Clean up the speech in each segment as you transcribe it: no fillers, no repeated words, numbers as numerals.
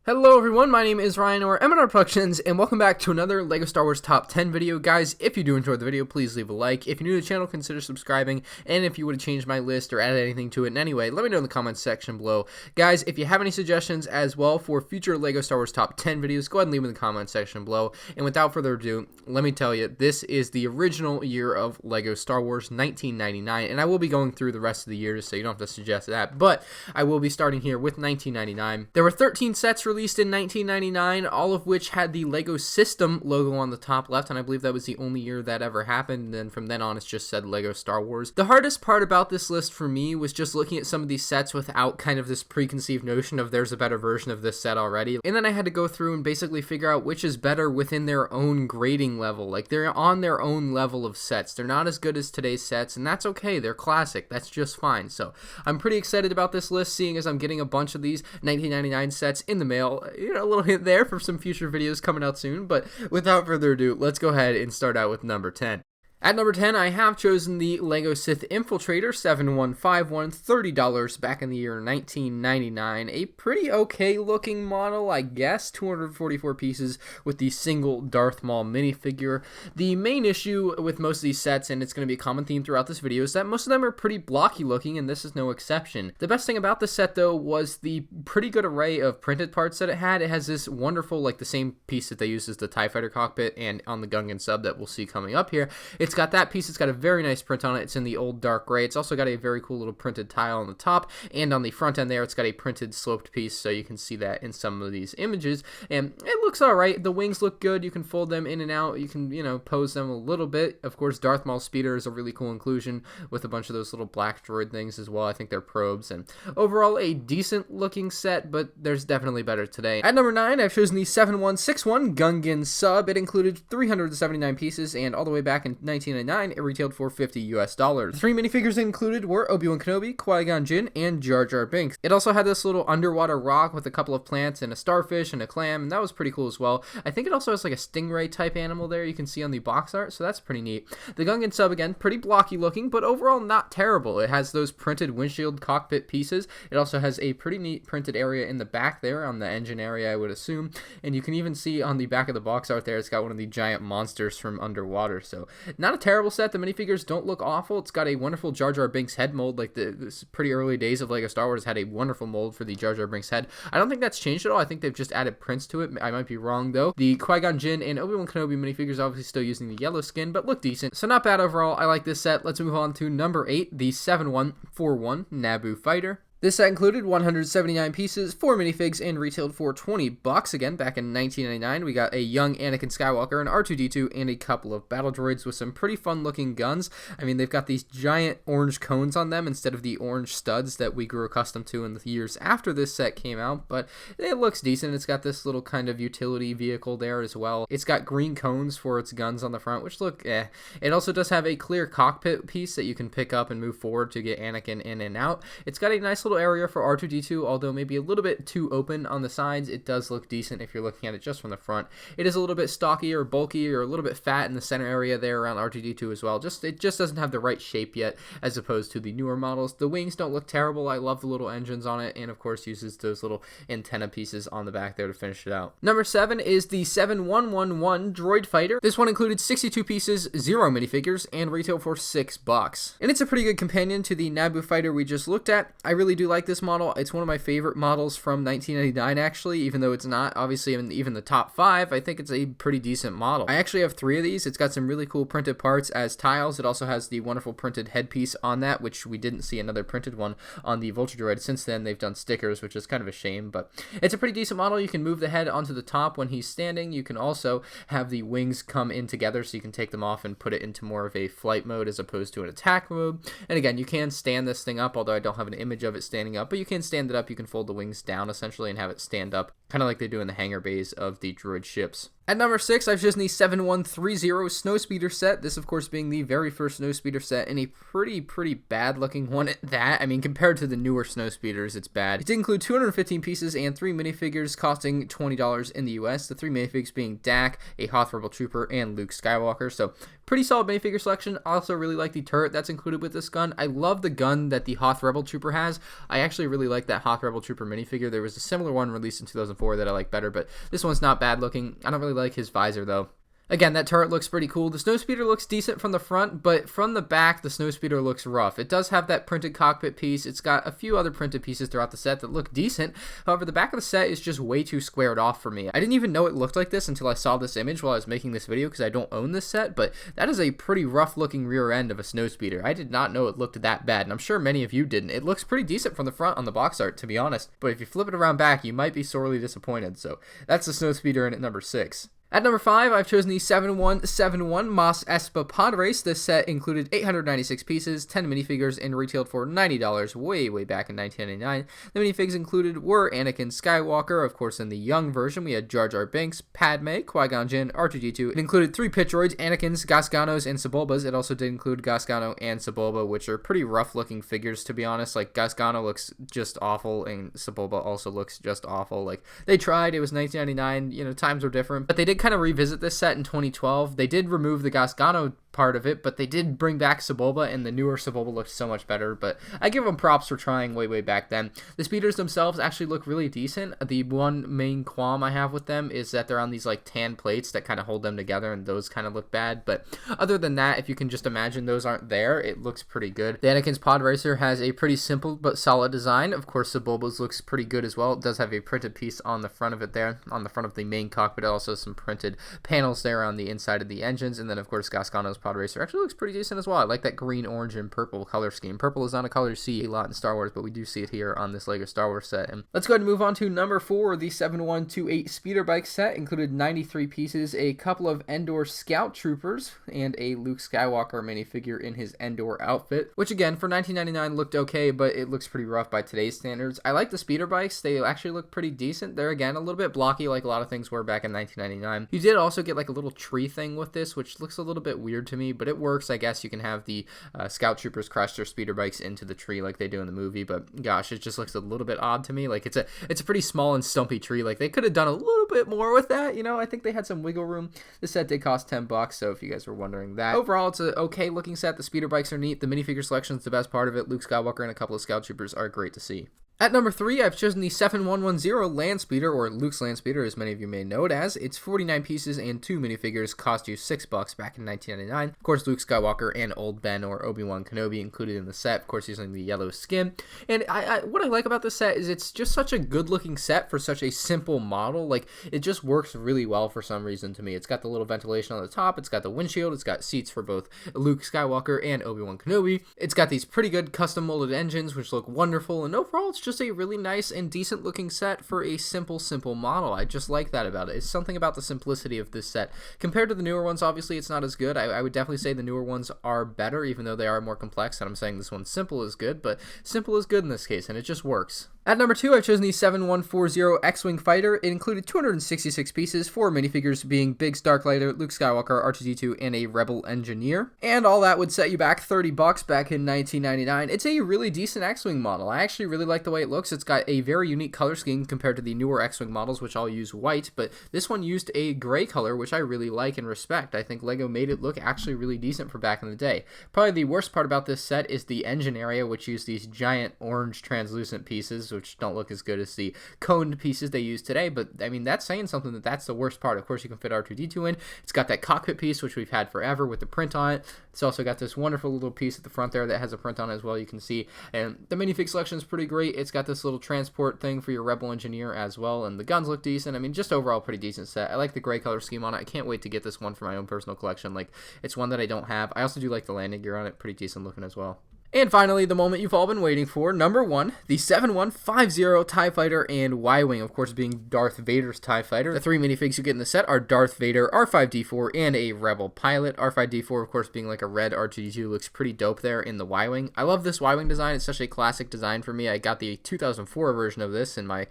Hello everyone, my name is Ryan or MandRproductions, and welcome back to another LEGO Star Wars Top 10 video. Guys, if you do enjoy the video, please leave a like. If you're new to the channel, consider subscribing, and if you would have changed my list or added anything to it in any way, let me know in the comments section below. Guys, if you have any suggestions as well for future LEGO Star Wars Top 10 videos, go ahead and leave them in the comments section below. And without further ado, let me tell you, this is the original year of LEGO Star Wars 1999, and I will be going through the rest of the years, so you don't have to suggest that, but I will be starting here with 1999. There were 13 sets released in 1999, all of which had the LEGO System logo on the top left, and I believe that was the only year that ever happened, and then from then on it's just said LEGO Star Wars. The hardest part about this list for me was just looking at some of these sets without kind of this preconceived notion of there's a better version of this set already, and then I had to go through and basically figure out which is better within their own grading level. Like, they're on their own level of sets. They're not as good as today's sets, and that's okay. They're classic. That's just fine. So I'm pretty excited about this list, seeing as I'm getting a bunch of these 1999 sets in the mail. You know, a little hint there for some future videos coming out soon, but without further ado, let's go ahead and start out with number 10. At number 10, I have chosen the LEGO Sith Infiltrator 7151, $30 back in the year 1999. A pretty okay looking model, I guess, 244 pieces with the single Darth Maul minifigure. The main issue with most of these sets, and it's going to be a common theme throughout this video, is that most of them are pretty blocky looking, and this is no exception. The best thing about this set, though, was the pretty good array of printed parts that it had. It has this wonderful, like the same piece that they use as the TIE Fighter cockpit and on the Gungan Sub that we'll see coming up here. It's got that piece. It's got a very nice print on it. It's in the old dark gray. It's also got a very cool little printed tile on the top, and on the front end there, it's got a printed sloped piece, so you can see that in some of these images, and it looks all right. The wings look good. You can fold them in and out. You can, you know, pose them a little bit. Of course, Darth Maul Speeder is a really cool inclusion with a bunch of those little black droid things as well. I think they're probes, and overall a decent looking set, but there's definitely better today. At number 9, I've chosen the 7161 Gungan Sub. It included 379 pieces, and all the way back in 1999, it retailed for $50 US. The three minifigures included were Obi-Wan Kenobi, Qui-Gon Jinn, and Jar Jar Binks. It also had this little underwater rock with a couple of plants and a starfish and a clam, and that was pretty cool as well. I think it also has like a stingray type animal there you can see on the box art, so that's pretty neat. The Gungan Sub, again, pretty blocky looking, but overall not terrible. It has those printed windshield cockpit pieces. It also has a pretty neat printed area in the back there on the engine area, I would assume, and you can even see on the back of the box art there, it's got one of the giant monsters from underwater, so not a terrible set. The minifigures don't look awful. It's got a wonderful Jar Jar Binks head mold. Like, this pretty early days of LEGO Star Wars had a wonderful mold for the Jar Jar Binks head. I don't think that's changed at all. I think they've just added prints to it. I might be wrong, though. The Qui-Gon Jinn and Obi-Wan Kenobi minifigures obviously still using the yellow skin, but look decent. So not bad overall. I like this set. Let's move on to number 8, the 7141 Naboo Fighter. This set included 179 pieces, 4 minifigs, and retailed for $20. Again, back in 1999, we got a young Anakin Skywalker, an R2-D2, and a couple of battle droids with some pretty fun-looking guns. I mean, they've got these giant orange cones on them instead of the orange studs that we grew accustomed to in the years after this set came out, but it looks decent. It's got this little kind of utility vehicle there as well. It's got green cones for its guns on the front, which look eh. It also does have a clear cockpit piece that you can pick up and move forward to get Anakin in and out. It's got a nice little area for R2-D2, although maybe a little bit too open on the sides. It does look decent if you're looking at it just from the front. It is a little bit stocky or bulky or a little bit fat in the center area there around R2-D2 as well. It just doesn't have the right shape yet as opposed to the newer models. The wings don't look terrible. I love the little engines on it, and of course uses those little antenna pieces on the back there to finish it out. Number 7 is the 7111 Droid Fighter. This one included 62 pieces, 0 minifigures, and retail for $6. And it's a pretty good companion to the Naboo Fighter we just looked at. I really do like this model. It's one of my favorite models from 1999, actually, even though it's not obviously in even the top 5. I think it's a pretty decent model. I actually have 3 of these. It's got some really cool printed parts as tiles. It also has the wonderful printed headpiece on that, which we didn't see another printed one on the Vulture Droid. Since then, they've done stickers, which is kind of a shame, but it's a pretty decent model. You can move the head onto the top when he's standing. You can also have the wings come in together, so you can take them off and put it into more of a flight mode as opposed to an attack mode. And again, you can stand this thing up, although I don't have an image of it standing up, but you can stand it up. You can fold the wings down essentially and have it stand up, kind of like they do in the hangar bays of the droid ships. At number 6, I've chosen the 7130 Snowspeeder set. This, of course, being the very first Snowspeeder set, and a pretty bad looking one at that. I mean, compared to the newer Snowspeeders, it's bad. It did include 215 pieces and 3 minifigures costing $20 in the US. The 3 minifigs being Dak, a Hoth Rebel Trooper, and Luke Skywalker. So, pretty solid minifigure selection. I also really like the turret that's included with this gun. I love the gun that the Hoth Rebel Trooper has. I actually really like that Hoth Rebel Trooper minifigure. There was a similar one released in 2014 before that I like better, but this one's not bad looking. I don't really like his visor though. Again, that turret looks pretty cool. The Snowspeeder looks decent from the front, but from the back, the Snowspeeder looks rough. It does have that printed cockpit piece. It's got a few other printed pieces throughout the set that look decent. However, the back of the set is just way too squared off for me. I didn't even know it looked like this until I saw this image while I was making this video because I don't own this set, but that is a pretty rough looking rear end of a Snowspeeder. I did not know it looked that bad, and I'm sure many of you didn't. It looks pretty decent from the front on the box art, to be honest, but if you flip it around back, you might be sorely disappointed. So that's the Snowspeeder in at number 6. At number 5, I've chosen the 7171 Mos Espa Podrace. This set included 896 pieces, 10 minifigures, and retailed for $90 way back in 1999. The minifigs included were Anakin Skywalker. Of course, in the young version, we had Jar Jar Binks, Padme, Qui-Gon Jinn, R2-D2. It included 3 pit droids, Anakins, Gasganos, and Sebulbas. It also did include Gasgano and Sebulba, which are pretty rough-looking figures, to be honest. Like, Gasgano looks just awful, and Sebulba also looks just awful. Like, they tried. It was 1999. You know, times were different, but they did kind of revisit this set in 2012. They did remove the Gasgano part of it, but they did bring back Sebulba, and the newer Sebulba looks so much better, but I give them props for trying way back then. The speeders themselves actually look really decent. The one main qualm I have with them is that they're on these like tan plates that kind of hold them together, and those kind of look bad, but other than that, if you can just imagine those aren't there, it looks pretty good. The Anakin's Podracer has a pretty simple but solid design. Of course, Sebulba's looks pretty good as well. It does have a printed piece on the front of it there, on the front of the main cockpit, also some printed panels there on the inside of the engines, and then of course Gasgano's Podracer actually looks pretty decent as well. I like that green, orange, and purple color scheme. Purple is not a color you see a lot in Star Wars, but we do see it here on this LEGO Star Wars set. And let's go ahead and move on to number 4. The 7128 Speeder Bike set included 93 pieces, a couple of Endor Scout Troopers, and a Luke Skywalker minifigure in his Endor outfit, which again, for 1999 looked okay, but it looks pretty rough by today's standards. I like the Speeder Bikes. They actually look pretty decent. They're, again, a little bit blocky like a lot of things were back in 1999. You did also get like a little tree thing with this, which looks a little bit weird to me, but it works. I guess you can have the Scout Troopers crash their speeder bikes into the tree like they do in the movie, but gosh, it just looks a little bit odd to me. Like it's a pretty small and stumpy tree. Like they could have done a little bit more with that, you know. I think they had some wiggle room. The set did cost $10, so if you guys were wondering that. Overall, it's an okay looking set. The speeder bikes are neat. The minifigure selection is the best part of it. Luke Skywalker and a couple of Scout Troopers are great to see. At number 3, I've chosen the 7110 Landspeeder, or Luke's Landspeeder, as many of you may know it as. It's 49 pieces and 2 minifigures, cost you $6 back in 1999. Of course, Luke Skywalker and Old Ben or Obi-Wan Kenobi included in the set, of course using the yellow skin. And what I like about this set is it's just such a good-looking set for such a simple model. Like, it just works really well for some reason to me. It's got the little ventilation on the top, it's got the windshield, it's got seats for both Luke Skywalker and Obi-Wan Kenobi. It's got these pretty good custom-molded engines, which look wonderful, and overall, it's just a really nice and decent looking set for a simple model. I just like that about it. It's something about the simplicity of this set. Compared to the newer ones, obviously it's not as good. I would definitely say the newer ones are better, even though they are more complex, and I'm saying this one simple is good, but simple is good in this case, and it just works. At number 2, I've chosen the 7140 XWing Fighter. It included 266 pieces, 4 minifigures being Biggs Darklighter, Luke Skywalker, R2-D2, and a Rebel Engineer. And all that would set you back $30 back in 1999. It's a really decent X-Wing model. I actually really like the way it looks. It's got a very unique color scheme compared to the newer X-Wing models, which all use white, but this one used a gray color, which I really like and respect. I think LEGO made it look actually really decent for back in the day. Probably the worst part about this set is the engine area, which used these giant orange translucent pieces, which don't look as good as the coned pieces they use today, but I mean, that's saying something that's the worst part. Of course, you can fit R2-D2 in. It's got that cockpit piece, which we've had forever with the print on it. It's also got this wonderful little piece at the front there that has a print on it as well, you can see, and the minifig selection is pretty great. It's got this little transport thing for your Rebel Engineer as well, and the guns look decent. I mean, just overall pretty decent set. I like the gray color scheme on it. I can't wait to get this one for my own personal collection. Like, it's one that I don't have. I also do like the landing gear on it. Pretty decent looking as well. And finally, the moment you've all been waiting for, number 1, the 7150 TIE Fighter and Y-Wing, of course being Darth Vader's TIE Fighter. The 3 minifigs you get in the set are Darth Vader, R5-D4, and a Rebel pilot. R5-D4, of course, being like a red R2-D2, looks pretty dope there in the Y-Wing. I love this Y-Wing design. It's such a classic design for me. I got the 2004 version of this in my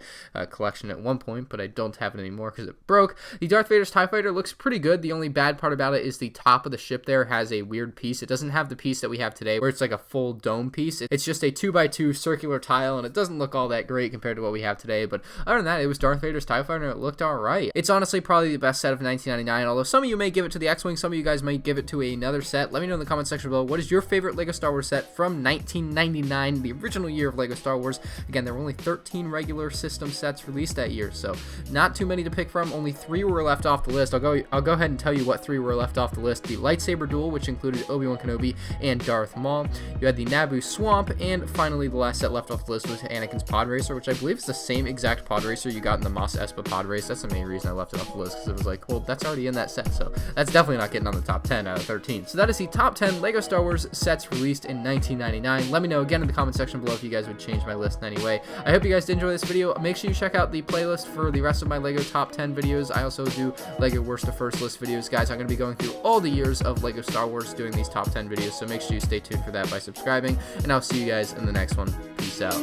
collection at one point, but I don't have it anymore because it broke. The Darth Vader's TIE Fighter looks pretty good. The only bad part about it is the top of the ship there has a weird piece. It doesn't have the piece that we have today where it's like a full little dome piece. It's just a 2x2 circular tile, and it doesn't look all that great compared to what we have today, but other than that, it was Darth Vader's TIE Fighter, and it looked alright. It's honestly probably the best set of 1999, although some of you may give it to the X-Wing, some of you guys might give it to another set. Let me know in the comment section below, what is your favorite LEGO Star Wars set from 1999, the original year of LEGO Star Wars? Again, there were only 13 regular system sets released that year, so not too many to pick from. Only 3 were left off the list. I'll go ahead and tell you what 3 were left off the list. The lightsaber duel, which included Obi-Wan Kenobi and Darth Maul. You had the Naboo Swamp, and finally the last set left off the list was Anakin's Podracer, which I believe is the same exact Podracer you got in the Mos Espa Podrace. That's the main reason I left it off the list, because it was like, well, that's already in that set, so that's definitely not getting on the top 10 out of 13. So that is the top 10 LEGO Star Wars sets released in 1999. Let me know again in the comment section below if you guys would change my list in any way. I hope you guys did enjoy this video. Make sure you check out the playlist for the rest of my LEGO top 10 videos. I also do LEGO worst to first list videos, guys. I'm going to be going through all the years of LEGO Star Wars doing these top 10 videos, so make sure you stay tuned for that by subscribing, and I'll see you guys in the next one. Peace out.